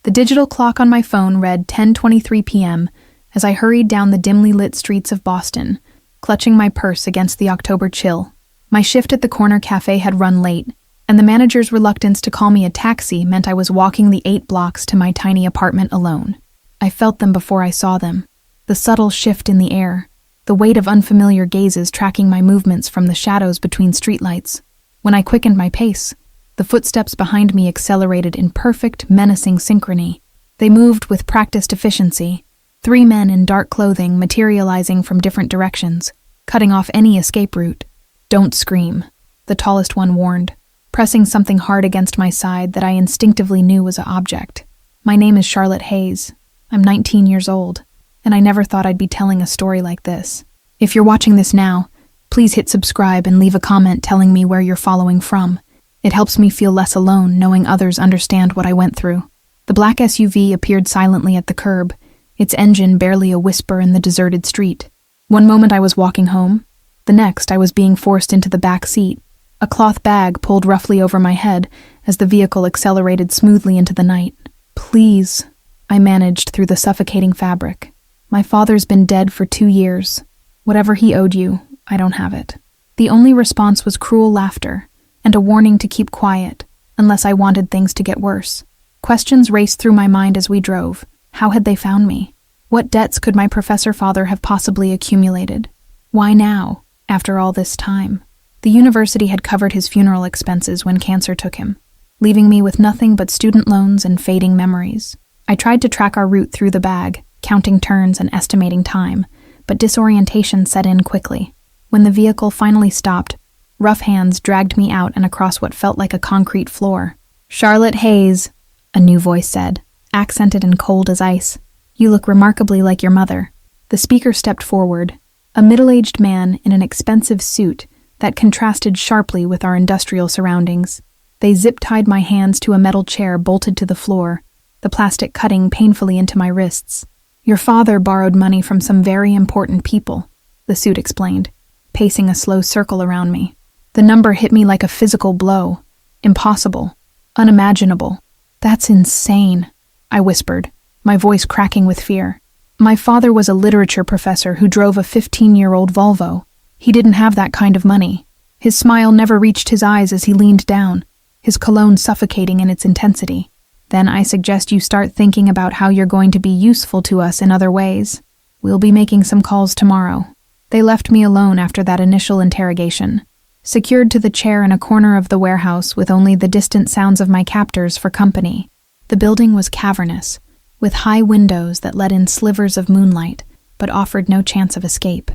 The digital clock on my phone read 10:23 p.m. as I hurried down the dimly lit streets of Boston, clutching my purse against the October chill. My shift at the corner cafe had run late, and the manager's reluctance to call me a taxi meant I was walking the 8 blocks to my tiny apartment alone. I felt them before I saw them. The subtle shift in the air, the weight of unfamiliar gazes tracking my movements from the shadows between streetlights. When I quickened my pace, the footsteps behind me accelerated in perfect, menacing synchrony. They moved with practiced efficiency, 3 men in dark clothing materializing from different directions, cutting off any escape route. "Don't scream," the tallest one warned, pressing something hard against my side that I instinctively knew was an object. "My name is Charlotte Hayes. I'm 19 years old, and I never thought I'd be telling a story like this. If you're watching this now, please hit subscribe and leave a comment telling me where you're following from. It helps me feel less alone knowing others understand what I went through." The black SUV appeared silently at the curb, its engine barely a whisper in the deserted street. One moment I was walking home, the next I was being forced into the back seat, a cloth bag pulled roughly over my head as the vehicle accelerated smoothly into the night. "Please," I managed through the suffocating fabric. "My father's been dead for 2 years. Whatever he owed you, I don't have it." The only response was cruel laughter and a warning to keep quiet, unless I wanted things to get worse. Questions raced through my mind as we drove. How had they found me? What debts could my professor father have possibly accumulated? Why now, after all this time? The university had covered his funeral expenses when cancer took him, leaving me with nothing but student loans and fading memories. I tried to track our route through the bag, counting turns and estimating time, but disorientation set in quickly. When the vehicle finally stopped, rough hands dragged me out and across what felt like a concrete floor. "Charlotte Hayes," a new voice said, accented and cold as ice. "You look remarkably like your mother." The speaker stepped forward, a middle-aged man in an expensive suit that contrasted sharply with our industrial surroundings. They zip-tied my hands to a metal chair bolted to the floor, the plastic cutting painfully into my wrists. "Your father borrowed money from some very important people," the suit explained, pacing a slow circle around me. The number hit me like a physical blow. Impossible. Unimaginable. "That's insane," I whispered, my voice cracking with fear. "My father was a literature professor who drove a 15-year-old Volvo. He didn't have that kind of money." His smile never reached his eyes as he leaned down, his cologne suffocating in its intensity. "Then I suggest you start thinking about how you're going to be useful to us in other ways. We'll be making some calls tomorrow." They left me alone after that initial interrogation, secured to the chair in a corner of the warehouse with only the distant sounds of my captors for company. The building was cavernous, with high windows that let in slivers of moonlight, but offered no chance of escape.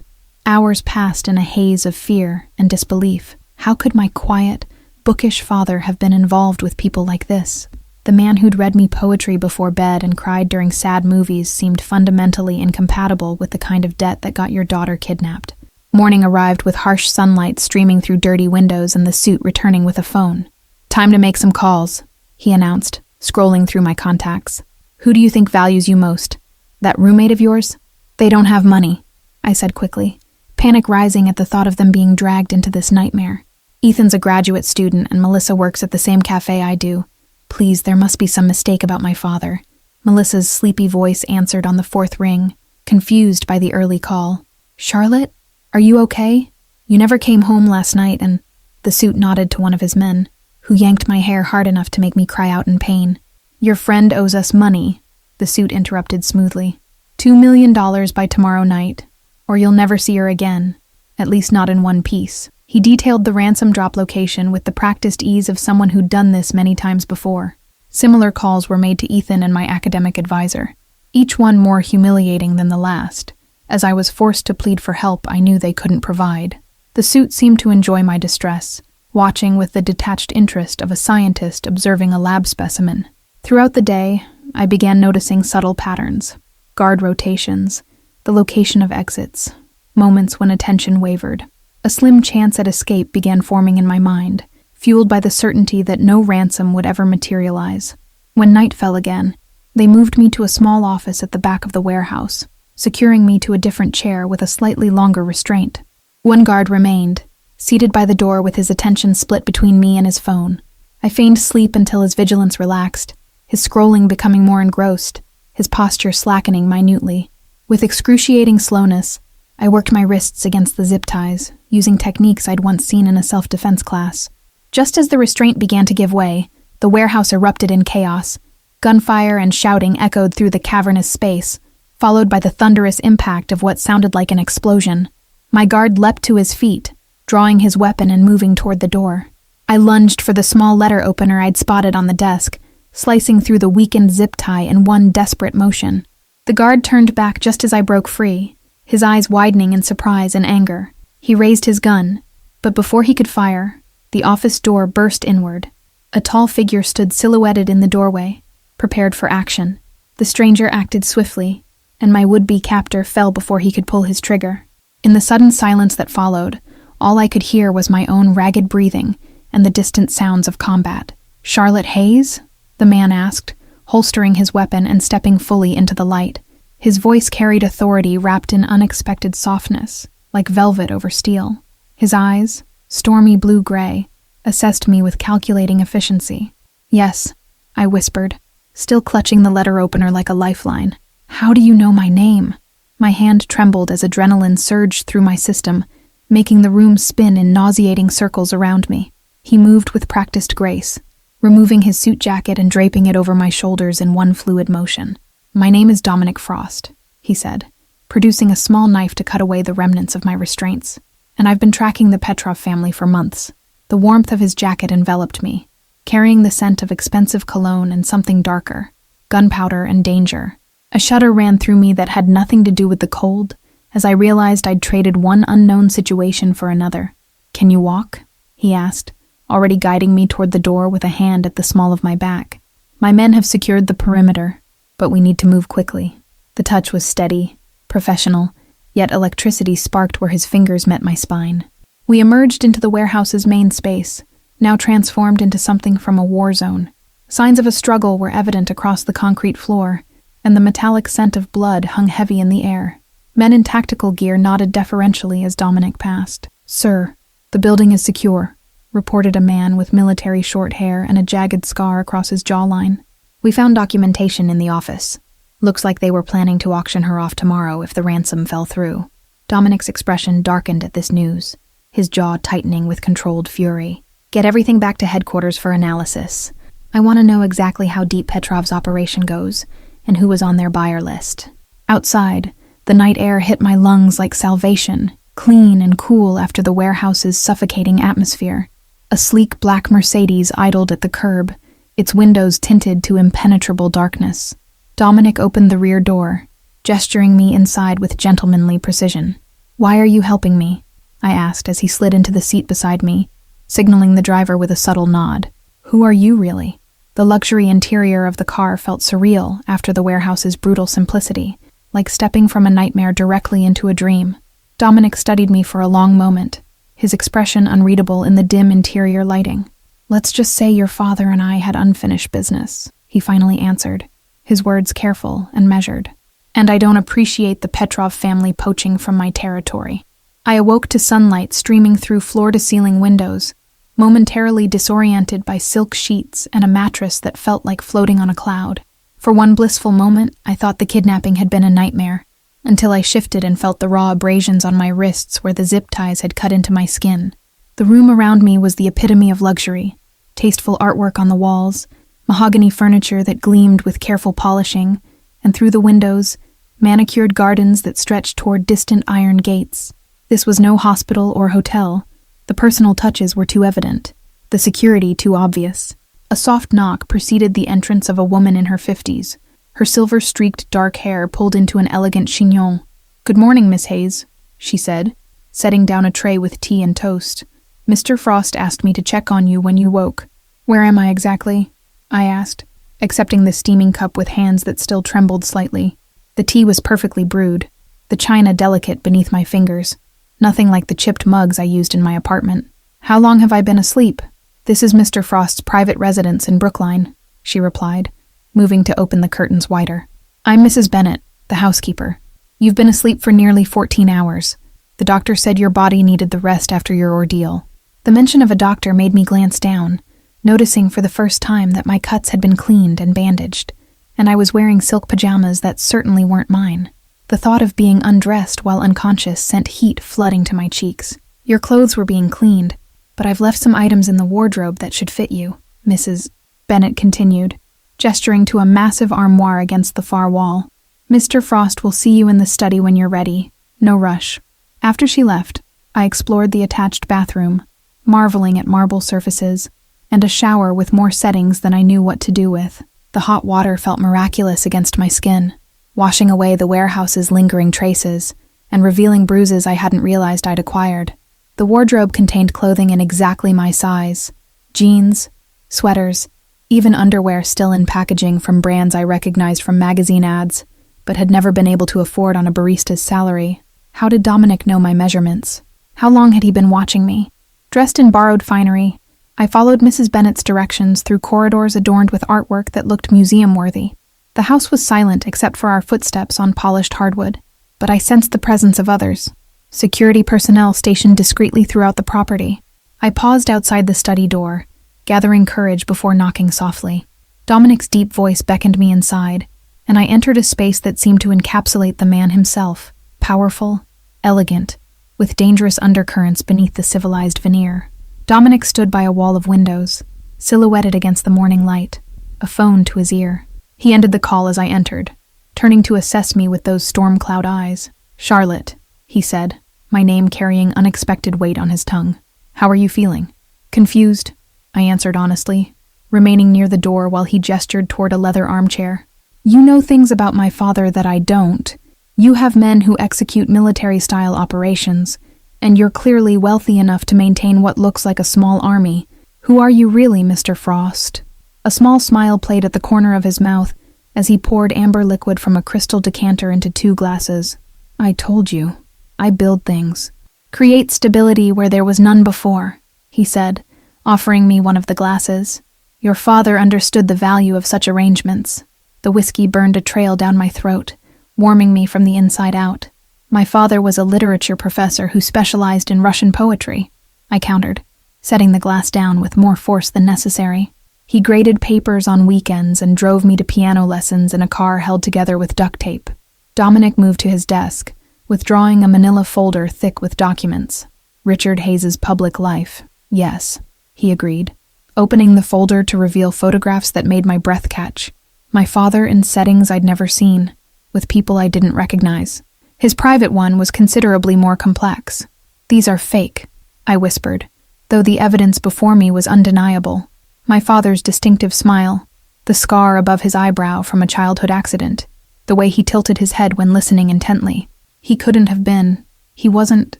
Hours passed in a haze of fear and disbelief. How could my quiet, bookish father have been involved with people like this? The man who'd read me poetry before bed and cried during sad movies seemed fundamentally incompatible with the kind of debt that got your daughter kidnapped. Morning arrived with harsh sunlight streaming through dirty windows and the suit returning with a phone. "Time to make some calls," he announced, scrolling through my contacts. "Who do you think values you most? That roommate of yours?" "They don't have money," I said quickly, panic rising at the thought of them being dragged into this nightmare. "Ethan's a graduate student and Melissa works at the same cafe I do. Please, there must be some mistake about my father." Melissa's sleepy voice answered on the 4th ring, confused by the early call. "Charlotte? Are you okay? You never came home last night," and the suit nodded to one of his men, who yanked my hair hard enough to make me cry out in pain. "Your friend owes us money," the suit interrupted smoothly. $2 million by tomorrow night, or you'll never see her again, at least not in one piece." He detailed the ransom drop location with the practiced ease of someone who'd done this many times before. Similar calls were made to Ethan and my academic advisor, each one more humiliating than the last, as I was forced to plead for help I knew they couldn't provide. The suit seemed to enjoy my distress, watching with the detached interest of a scientist observing a lab specimen. Throughout the day, I began noticing subtle patterns, guard rotations, the location of exits, moments when attention wavered. A slim chance at escape began forming in my mind, fueled by the certainty that no ransom would ever materialize. When night fell again, they moved me to a small office at the back of the warehouse, securing me to a different chair with a slightly longer restraint. One guard remained, seated by the door with his attention split between me and his phone. I feigned sleep until his vigilance relaxed, his scrolling becoming more engrossed, his posture slackening minutely. With excruciating slowness, I worked my wrists against the zip ties, using techniques I'd once seen in a self-defense class. Just as the restraint began to give way, the warehouse erupted in chaos. Gunfire and shouting echoed through the cavernous space, followed by the thunderous impact of what sounded like an explosion. My guard leapt to his feet, drawing his weapon and moving toward the door. I lunged for the small letter opener I'd spotted on the desk, slicing through the weakened zip tie in one desperate motion. The guard turned back just as I broke free, his eyes widening in surprise and anger. He raised his gun, but before he could fire, the office door burst inward. A tall figure stood silhouetted in the doorway, prepared for action. The stranger acted swiftly, and my would-be captor fell before he could pull his trigger. In the sudden silence that followed, all I could hear was my own ragged breathing and the distant sounds of combat. "Charlotte Hayes?" the man asked, holstering his weapon and stepping fully into the light. His voice carried authority wrapped in unexpected softness, like velvet over steel. His eyes, stormy blue-gray, assessed me with calculating efficiency. "Yes," I whispered, still clutching the letter opener like a lifeline. "How do you know my name?" My hand trembled as adrenaline surged through my system, making the room spin in nauseating circles around me. He moved with practiced grace, removing his suit jacket and draping it over my shoulders in one fluid motion. "My name is Dominic Frost," he said, producing a small knife to cut away the remnants of my restraints. "And I've been tracking the Petrov family for months." The warmth of his jacket enveloped me, carrying the scent of expensive cologne and something darker, gunpowder and danger. A shudder ran through me that had nothing to do with the cold, as I realized I'd traded one unknown situation for another. "Can you walk?" he asked, already guiding me toward the door with a hand at the small of my back. "My men have secured the perimeter, but we need to move quickly." The touch was steady, professional, yet electricity sparked where his fingers met my spine. We emerged into the warehouse's main space, now transformed into something from a war zone. Signs of a struggle were evident across the concrete floor, and the metallic scent of blood hung heavy in the air. Men in tactical gear nodded deferentially as Dominic passed. "Sir, the building is secure," reported a man with military short hair and a jagged scar across his jawline. "We found documentation in the office. Looks like they were planning to auction her off tomorrow if the ransom fell through." Dominic's expression darkened at this news, his jaw tightening with controlled fury. "Get everything back to headquarters for analysis. I want to know exactly how deep Petrov's operation goes, and who was on their buyer list." Outside, the night air hit my lungs like salvation, clean and cool after the warehouse's suffocating atmosphere. A sleek black Mercedes idled at the curb, its windows tinted to impenetrable darkness. Dominic opened the rear door, gesturing me inside with gentlemanly precision. "Why are you helping me?" I asked as he slid into the seat beside me, signaling the driver with a subtle nod. "Who are you, really?" The luxury interior of the car felt surreal after the warehouse's brutal simplicity, like stepping from a nightmare directly into a dream. Dominic studied me for a long moment, his expression unreadable in the dim interior lighting. "Let's just say your father and I had unfinished business," he finally answered, his words careful and measured. "And I don't appreciate the Petrov family poaching from my territory." I awoke to sunlight streaming through floor-to-ceiling windows, momentarily disoriented by silk sheets and a mattress that felt like floating on a cloud. For one blissful moment, I thought the kidnapping had been a nightmare, until I shifted and felt the raw abrasions on my wrists where the zip ties had cut into my skin. The room around me was the epitome of luxury, tasteful artwork on the walls, mahogany furniture that gleamed with careful polishing, and through the windows, manicured gardens that stretched toward distant iron gates. This was no hospital or hotel. The personal touches were too evident, the security too obvious. A soft knock preceded the entrance of a woman in her 50s, her silver-streaked dark hair pulled into an elegant chignon. "Good morning, Miss Hayes," she said, setting down a tray with tea and toast. "Mr. Frost asked me to check on you when you woke." "Where am I exactly?" I asked, accepting the steaming cup with hands that still trembled slightly. The tea was perfectly brewed, the china delicate beneath my fingers, nothing like the chipped mugs I used in my apartment. "How long have I been asleep?" "This is Mr. Frost's private residence in Brookline," she replied, moving to open the curtains wider. "I'm Mrs. Bennett, the housekeeper. You've been asleep for nearly 14 hours. The doctor said your body needed the rest after your ordeal." The mention of a doctor made me glance down, noticing for the first time that my cuts had been cleaned and bandaged, and I was wearing silk pajamas that certainly weren't mine. The thought of being undressed while unconscious sent heat flooding to my cheeks. Your clothes were being cleaned, but I've left some items in the wardrobe that should fit you, Mrs. Bennet continued, gesturing to a massive armoire against the far wall. Mr. Frost will see you in the study when you're ready. No rush. After she left, I explored the attached bathroom, marveling at marble surfaces, and a shower with more settings than I knew what to do with. The hot water felt miraculous against my skin, washing away the warehouse's lingering traces and revealing bruises I hadn't realized I'd acquired. The wardrobe contained clothing in exactly my size: jeans, sweaters, even underwear still in packaging from brands I recognized from magazine ads, but had never been able to afford on a barista's salary. How did Dominic know my measurements? How long had he been watching me? Dressed in borrowed finery, I followed Mrs. Bennet's directions through corridors adorned with artwork that looked museum-worthy. The house was silent except for our footsteps on polished hardwood, but I sensed the presence of others. Security personnel stationed discreetly throughout the property. I paused outside the study door, gathering courage before knocking softly. Dominic's deep voice beckoned me inside, and I entered a space that seemed to encapsulate the man himself, powerful, elegant, with dangerous undercurrents beneath the civilized veneer. Dominic stood by a wall of windows, silhouetted against the morning light, a phone to his ear. He ended the call as I entered, turning to assess me with those storm cloud eyes. "Charlotte," he said, my name carrying unexpected weight on his tongue. "How are you feeling?" "Confused," I answered honestly, remaining near the door while he gestured toward a leather armchair. "You know things about my father that I don't. You have men who execute military-style operations, and you're clearly wealthy enough to maintain what looks like a small army. Who are you really, Mr. Frost?" A small smile played at the corner of his mouth as he poured amber liquid from a crystal decanter into 2 glasses. "I told you. I build things. Create stability where there was none before," he said, offering me one of the glasses. "Your father understood the value of such arrangements." The whiskey burned a trail down my throat, warming me from the inside out. "My father was a literature professor who specialized in Russian poetry," I countered, setting the glass down with more force than necessary. "He graded papers on weekends and drove me to piano lessons in a car held together with duct tape." Dominic moved to his desk, withdrawing a manila folder thick with documents. "Richard Hayes's public life. Yes," he agreed, opening the folder to reveal photographs that made my breath catch. My father in settings I'd never seen, with people I didn't recognize. His private one was considerably more complex. "These are fake," I whispered, though the evidence before me was undeniable. My father's distinctive smile, the scar above his eyebrow from a childhood accident, the way he tilted his head when listening intently. He couldn't have been. He wasn't.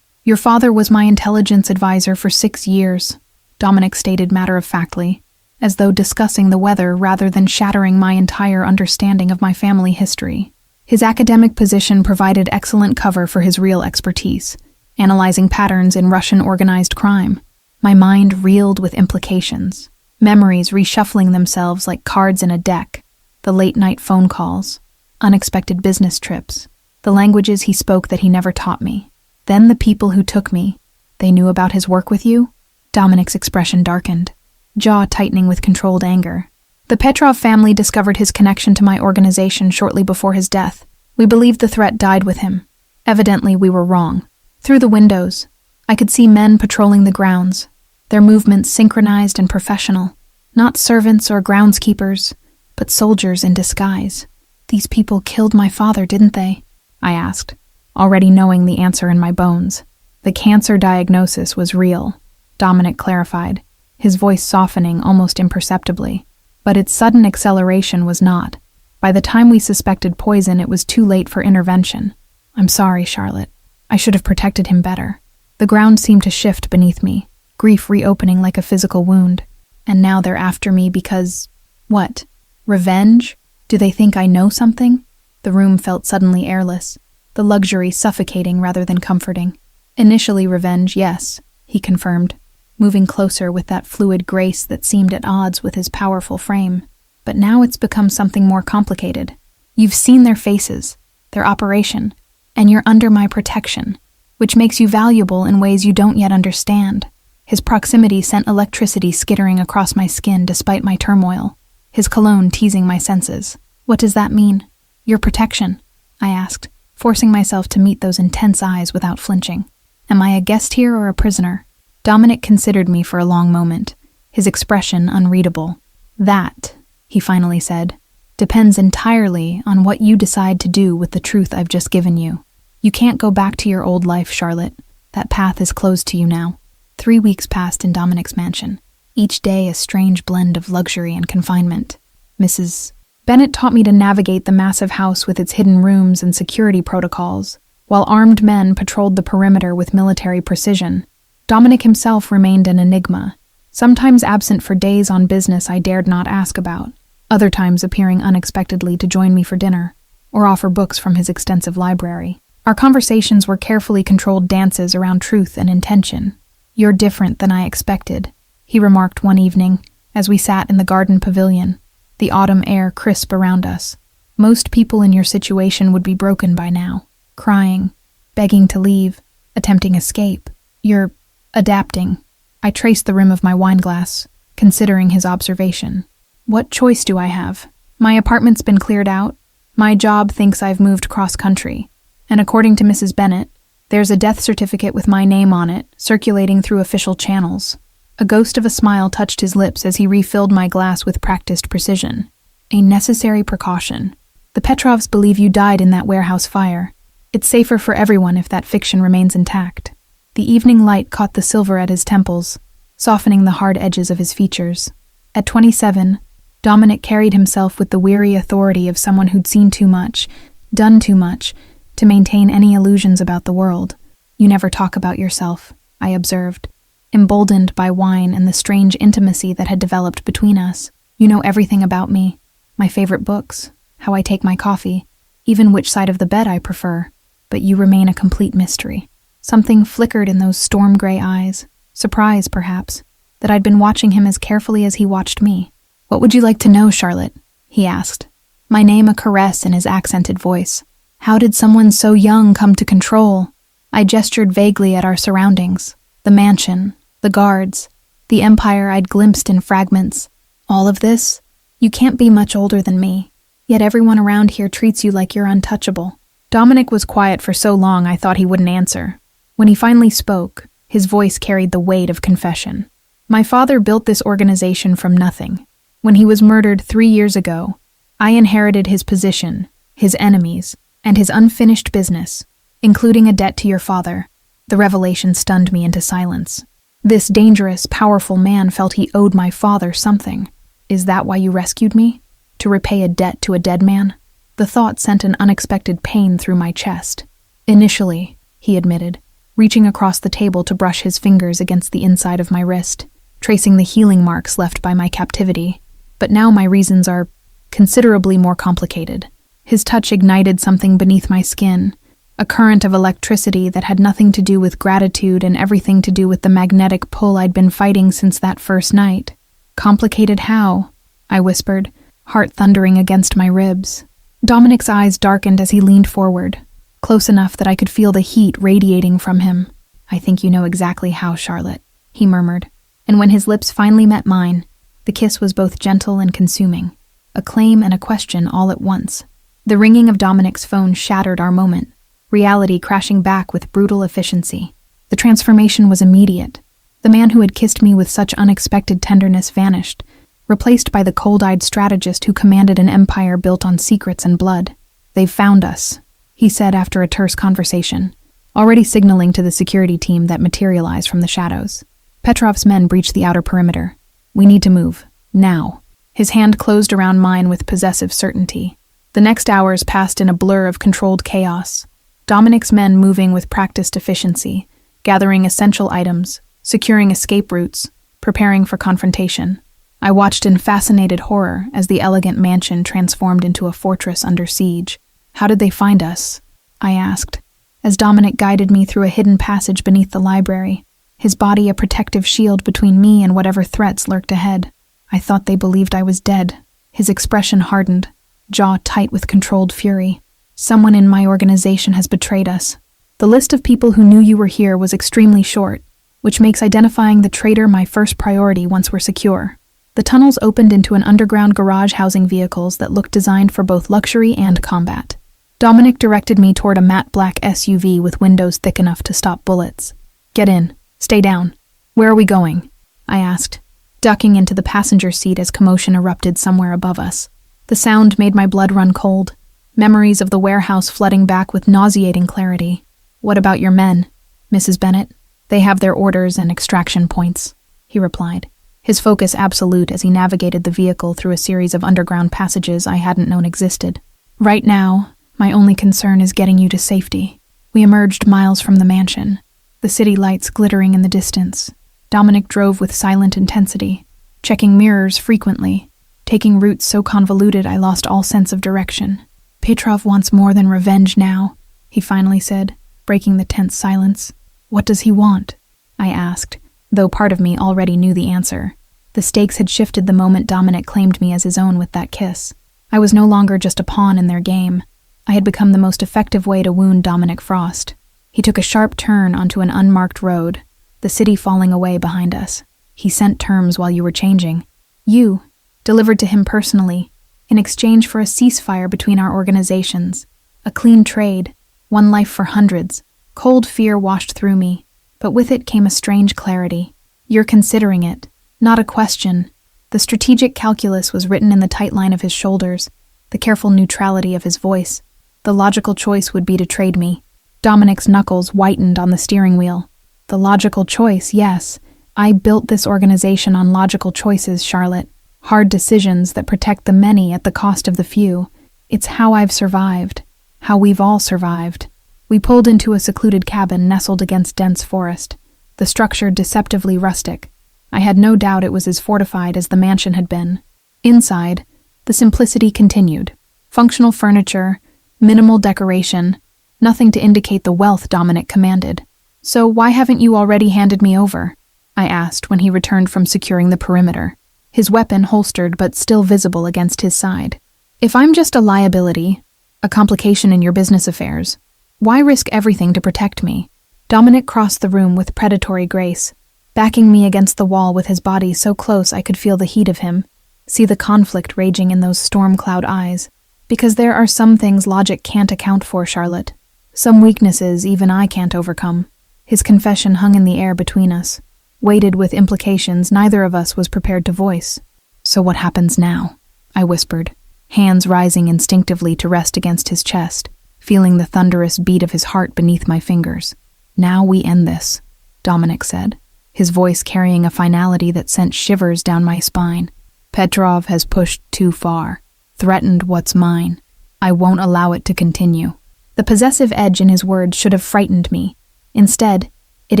"Your father was my intelligence advisor for 6 years, Dominic stated matter-of-factly, as though discussing the weather rather than shattering my entire understanding of my family history. His academic position provided excellent cover for his real expertise, analyzing patterns in Russian organized crime. My mind reeled with implications, memories reshuffling themselves like cards in a deck, the late-night phone calls, unexpected business trips, the languages he spoke that he never taught me. Then the people who took me. "They knew about his work with you?" Dominic's expression darkened, jaw tightening with controlled anger. "The Petrov family discovered his connection to my organization shortly before his death. We believed the threat died with him. Evidently, we were wrong. Through the windows, I could see men patrolling the grounds, their movements synchronized and professional. Not servants or groundskeepers, but soldiers in disguise. These people killed my father, didn't they?" I asked, already knowing the answer in my bones. "The cancer diagnosis was real," Dominic clarified, his voice softening almost imperceptibly. "But its sudden acceleration was not. By the time we suspected poison, it was too late for intervention. I'm sorry, Charlotte. I should have protected him better." The ground seemed to shift beneath me, grief reopening like a physical wound. "And now they're after me because... what? Revenge? Do they think I know something?" The room felt suddenly airless, the luxury suffocating rather than comforting. "Initially revenge, yes," he confirmed, moving closer with that fluid grace that seemed at odds with his powerful frame. "But now it's become something more complicated. You've seen their faces, their operation, and you're under my protection, which makes you valuable in ways you don't yet understand. His proximity sent electricity skittering across my skin despite my turmoil, his cologne teasing my senses. "What does that mean?" "Your protection," I asked, forcing myself to meet those intense eyes without flinching. "Am I a guest here or a prisoner?" Dominic considered me for a long moment, his expression unreadable. "That," he finally said, "depends entirely on what you decide to do with the truth I've just given you. You can't go back to your old life, Charlotte. That path is closed to you now." 3 weeks passed in Dominic's mansion, each day a strange blend of luxury and confinement. Mrs. Bennett taught me to navigate the massive house with its hidden rooms and security protocols, while armed men patrolled the perimeter with military precision. Dominic himself remained an enigma, sometimes absent for days on business I dared not ask about, other times appearing unexpectedly to join me for dinner, or offer books from his extensive library. Our conversations were carefully controlled dances around truth and intention. "You're different than I expected," he remarked one evening as we sat in the garden pavilion, the autumn air crisp around us. "Most people in your situation would be broken by now, crying, begging to leave, attempting escape. You're adapting." I traced the rim of my wineglass, considering his observation. "What choice do I have? My apartment's been cleared out. My job thinks I've moved cross-country. And according to Mrs. Bennett, there's a death certificate with my name on it, circulating through official channels." A ghost of a smile touched his lips as he refilled my glass with practiced precision. "A necessary precaution. The Petrovs believe you died in that warehouse fire. It's safer for everyone if that fiction remains intact." The evening light caught the silver at his temples, softening the hard edges of his features. At 27, Dominic carried himself with the weary authority of someone who'd seen too much, done too much, to maintain any illusions about the world. "You never talk about yourself," I observed, emboldened by wine and the strange intimacy that had developed between us. "You know everything about me, my favorite books, how I take my coffee, even which side of the bed I prefer, but you remain a complete mystery." Something flickered in those storm-gray eyes, surprise, perhaps, that I'd been watching him as carefully as he watched me. "What would you like to know, Charlotte?" he asked, my name a caress in his accented voice. "How did someone so young come to control?" I gestured vaguely at our surroundings, the mansion, the guards, the empire I'd glimpsed in fragments. "All of this? You can't be much older than me, yet everyone around here treats you like you're untouchable." Dominic was quiet for so long I thought he wouldn't answer. When he finally spoke, his voice carried the weight of confession. "My father built this organization from nothing. When he was murdered 3 years ago, I inherited his position, his enemies, and his unfinished business, including a debt to your father." The revelation stunned me into silence. This dangerous, powerful man felt he owed my father something. "Is that why you rescued me? To repay a debt to a dead man?" The thought sent an unexpected pain through my chest. "Initially," he admitted, reaching across the table to brush his fingers against the inside of my wrist, tracing the healing marks left by my captivity. "But now my reasons are considerably more complicated." His touch ignited something beneath my skin, a current of electricity that had nothing to do with gratitude and everything to do with the magnetic pull I'd been fighting since that first night. "Complicated how?" I whispered, heart thundering against my ribs. Dominic's eyes darkened as he leaned forward, close enough that I could feel the heat radiating from him. "I think you know exactly how, Charlotte," he murmured, and when his lips finally met mine, the kiss was both gentle and consuming, a claim and a question all at once. The ringing of Dominic's phone shattered our moment, reality crashing back with brutal efficiency. The transformation was immediate. The man who had kissed me with such unexpected tenderness vanished, replaced by the cold-eyed strategist who commanded an empire built on secrets and blood. "They've found us," he said after a terse conversation, already signaling to the security team that materialized from the shadows. "Petrov's men breached the outer perimeter. We need to move. Now." His hand closed around mine with possessive certainty. The next hours passed in a blur of controlled chaos. Dominic's men moving with practiced efficiency, gathering essential items, securing escape routes, preparing for confrontation. I watched in fascinated horror as the elegant mansion transformed into a fortress under siege. "How did they find us?" I asked, as Dominic guided me through a hidden passage beneath the library, his body a protective shield between me and whatever threats lurked ahead. "I thought they believed I was dead." His expression hardened, jaw tight with controlled fury. "Someone in my organization has betrayed us. The list of people who knew you were here was extremely short. which makes identifying the traitor my first priority once we're secure. The tunnels opened into an underground garage housing vehicles that looked designed for both luxury and combat. Dominic directed me toward a matte black SUV with windows thick enough to stop bullets. "Get in. Stay down." "Where are we going?" I asked, ducking into the passenger seat as commotion erupted somewhere above us. The sound made my blood run cold, memories of the warehouse flooding back with nauseating clarity. "What about your men, Mrs. Bennett?" "They have their orders and extraction points," he replied, his focus absolute as he navigated the vehicle through a series of underground passages I hadn't known existed. "Right now, my only concern is getting you to safety." We emerged miles from the mansion, the city lights glittering in the distance. Dominic drove with silent intensity, checking mirrors frequently, taking routes so convoluted I lost all sense of direction. "Petrov wants more than revenge now," he finally said, breaking the tense silence. "What does he want?" I asked, though part of me already knew the answer. The stakes had shifted the moment Dominic claimed me as his own with that kiss. I was no longer just a pawn in their game. I had become the most effective way to wound Dominic Frost. He took a sharp turn onto an unmarked road, the city falling away behind us. "He sent terms while you were changing. You, delivered to him personally, in exchange for a ceasefire between our organizations. A clean trade, one life for hundreds." Cold fear washed through me, but with it came a strange clarity. "You're considering it, not a question." The strategic calculus was written in the tight line of his shoulders, the careful neutrality of his voice. The logical choice would be to trade me. Dominic's knuckles whitened on the steering wheel. The logical choice, yes. I built this organization on logical choices, Charlotte. Hard decisions that protect the many at the cost of the few. It's how I've survived. How we've all survived. We pulled into a secluded cabin nestled against dense forest, the structure deceptively rustic. I had no doubt it was as fortified as the mansion had been. Inside, the simplicity continued. Functional furniture, minimal decoration, nothing to indicate the wealth Dominic commanded. "So why haven't you already handed me over?" I asked when he returned from securing the perimeter, his weapon holstered but still visible against his side. "If I'm just a liability, a complication in your business affairs, why risk everything to protect me?" Dominic crossed the room with predatory grace, backing me against the wall with his body so close I could feel the heat of him, see the conflict raging in those storm cloud eyes. "Because there are some things logic can't account for, Charlotte. Some weaknesses even I can't overcome." His confession hung in the air between us, weighted with implications neither of us was prepared to voice. "So what happens now?" I whispered, hands rising instinctively to rest against his chest, feeling the thunderous beat of his heart beneath my fingers. "Now we end this," Dominic said, his voice carrying a finality that sent shivers down my spine. "Petrov has pushed too far, threatened what's mine. I won't allow it to continue." The possessive edge in his words should have frightened me. Instead, it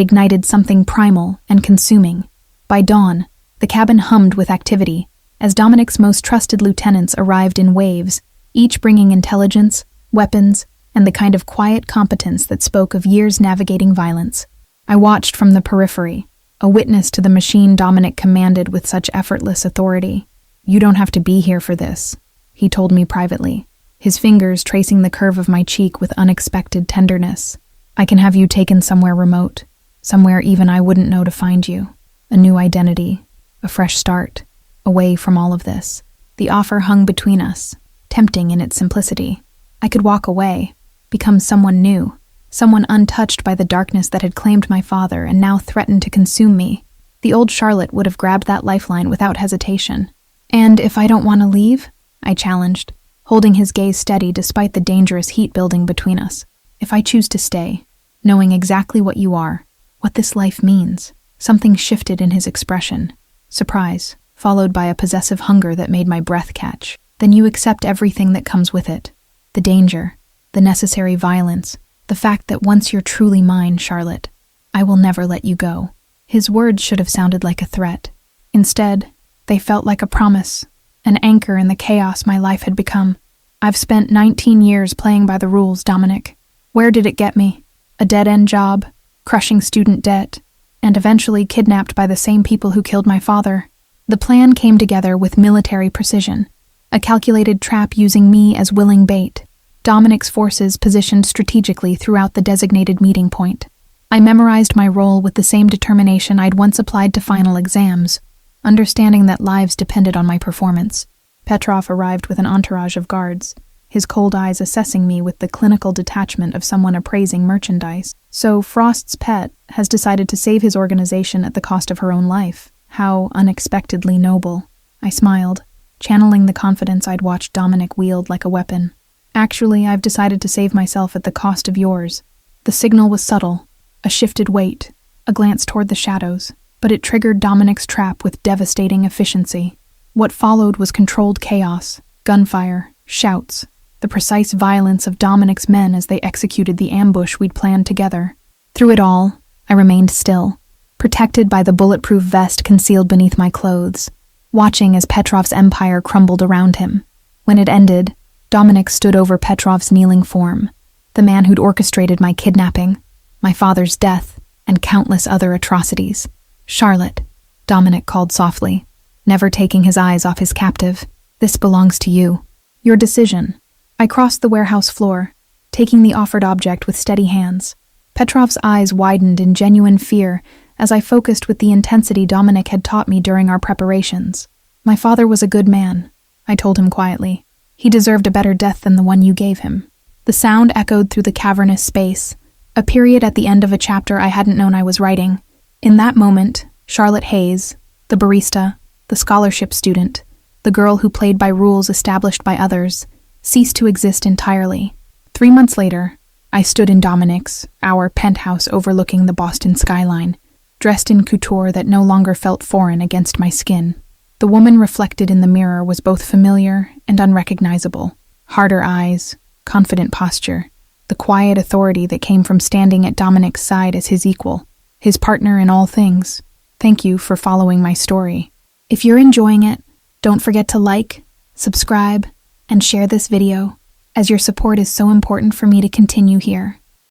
ignited something primal and consuming. By dawn, the cabin hummed with activity, as Dominic's most trusted lieutenants arrived in waves, each bringing intelligence, weapons, and the kind of quiet competence that spoke of years navigating violence. I watched from the periphery, a witness to the machine Dominic commanded with such effortless authority. "You don't have to be here for this," he told me privately, his fingers tracing the curve of my cheek with unexpected tenderness. "I can have you taken somewhere remote, somewhere even I wouldn't know to find you. A new identity, a fresh start, away from all of this." The offer hung between us, tempting in its simplicity. I could walk away, become someone new, someone untouched by the darkness that had claimed my father and now threatened to consume me. The old Charlotte would have grabbed that lifeline without hesitation. "And if I don't want to leave?" I challenged, holding his gaze steady despite the dangerous heat building between us. "If I choose to stay, knowing exactly what you are, what this life means." Something shifted in his expression. Surprise, followed by a possessive hunger that made my breath catch. "Then you accept everything that comes with it. The danger, the necessary violence, the fact that once you're truly mine, Charlotte, I will never let you go." His words should have sounded like a threat. Instead, they felt like a promise, an anchor in the chaos my life had become. "I've spent 19 years playing by the rules, Dominic. Where did it get me? A dead-end job, crushing student debt, and eventually kidnapped by the same people who killed my father. The plan came together with military precision, a calculated trap using me as willing bait. Dominic's forces positioned strategically throughout the designated meeting point. I memorized my role with the same determination I'd once applied to final exams, understanding that lives depended on my performance. Petrov arrived with an entourage of guards, his cold eyes assessing me with the clinical detachment of someone appraising merchandise. So Frost's pet has decided to save his organization at the cost of her own life. How unexpectedly noble. I smiled, channeling the confidence I'd watched Dominic wield like a weapon. Actually, I've decided to save myself at the cost of yours. The signal was subtle, a shifted weight, a glance toward the shadows, but it triggered Dominic's trap with devastating efficiency. What followed was controlled chaos, gunfire, shouts, the precise violence of Dominic's men as they executed the ambush we'd planned together. Through it all, I remained still, protected by the bulletproof vest concealed beneath my clothes, watching as Petrov's empire crumbled around him. When it ended, Dominic stood over Petrov's kneeling form, the man who'd orchestrated my kidnapping, my father's death, and countless other atrocities. "Charlotte," Dominic called softly, never taking his eyes off his captive. "This belongs to you. Your decision." I crossed the warehouse floor, taking the offered object with steady hands. Petrov's eyes widened in genuine fear as I focused with the intensity Dominic had taught me during our preparations. "My father was a good man," I told him quietly. "He deserved a better death than the one you gave him." The sound echoed through the cavernous space, a period at the end of a chapter I hadn't known I was writing. In that moment, Charlotte Hayes, the barista, the scholarship student, the girl who played by rules established by others, ceased to exist entirely. 3 months later, I stood in Dominic's, our penthouse overlooking the Boston skyline, dressed in couture that no longer felt foreign against my skin. The woman reflected in the mirror was both familiar and unrecognizable. Harder eyes, confident posture, the quiet authority that came from standing at Dominic's side as his equal, his partner in all things. Thank you for following my story. If you're enjoying it, don't forget to like, subscribe, and share this video, as your support is so important for me to continue here.